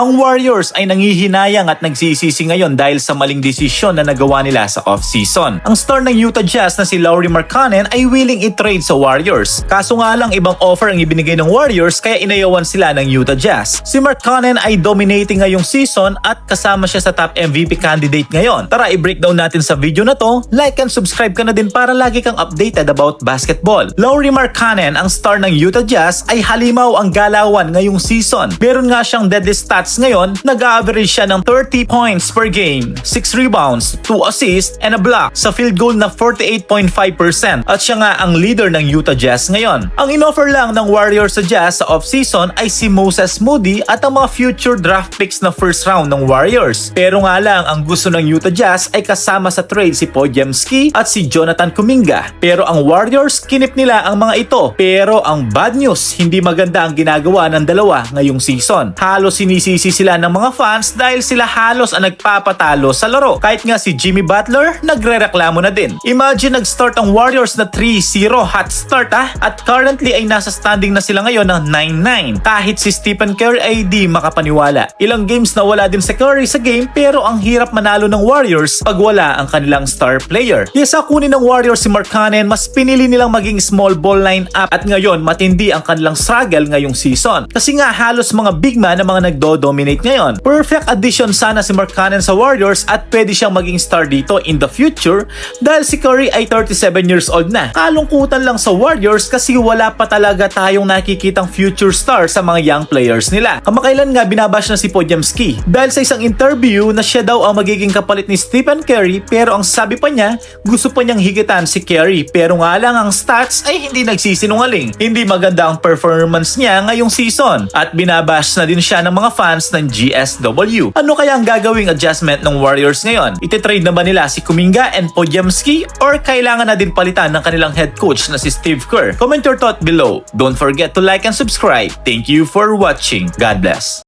Ang Warriors ay nangihinayang at nagsisisi ngayon dahil sa maling desisyon na nagawa nila sa off-season. Ang star ng Utah Jazz na si Lauri Markkanen ay willing i-trade sa Warriors. Kaso nga lang ibang offer ang ibinigay ng Warriors kaya inayawan sila ng Utah Jazz. Si Markkanen ay dominating ngayong season at kasama siya sa top MVP candidate ngayon. Tara i-breakdown natin sa video na to. Like and subscribe ka na din para lagi kang updated about basketball. Lauri Markkanen, ang star ng Utah Jazz, ay halimaw ang galawan ngayong season. Meron nga siyang deadly stats ngayon, nag-average siya ng 30 points per game, 6 rebounds, 2 assists, and a block sa field goal na 48.5% at siya nga ang leader ng Utah Jazz ngayon. Ang inoffer lang ng Warriors sa Jazz sa off-season ay si Moses Moody at ang mga future draft picks na first round ng Warriors. Pero nga lang, ang gusto ng Utah Jazz ay kasama sa trade si Podziemski at si Jonathan Kuminga. Pero ang Warriors, kinip nila ang mga ito. Pero ang bad news, hindi maganda ang ginagawa ng dalawa ngayong season. Halos sinisisi sila ng mga fans dahil sila halos ang nagpapatalo sa laro. Kahit nga si Jimmy Butler, nagrereklamo na din. Imagine nag-start ang Warriors na 3-0 hot start at currently ay nasa standing na sila ngayon ng 9-9. Kahit si Stephen Curry ay di makapaniwala. Ilang games na wala din si Curry sa game pero ang hirap manalo ng Warriors pag wala ang kanilang star player. Kesa kunin ng Warriors si Markkanen, mas pinili nilang maging small ball line-up at ngayon matindi ang kanilang struggle ngayong season. Kasi nga halos mga big man na mga nagdo-dominate ngayon. Perfect addition sana si Markkanen sa Warriors at pwede siyang maging star dito in the future dahil si Curry ay 37 years old na. Kalungkutan lang sa Warriors kasi wala pa talaga tayong nakikitang future star sa mga young players nila. Kamakailan nga binabash na si Podziemski dahil sa isang interview na siya daw ang magiging kapalit ni Stephen Curry pero ang sabi pa niya gusto pa niyang higitan si Curry pero nga lang ang stats ay hindi nagsisinungaling. Hindi maganda ang performance niya ngayong season at binabash na din siya ng mga fans ng GSW. Ano kaya ang gagawing adjustment ng Warriors ngayon? Ititrade na ba nila si Kuminga and Podziemski or kailangan na din palitan ng kanilang head coach na si Steve Kerr? Comment your thought below. Don't forget to like and subscribe. Thank you for watching. God bless.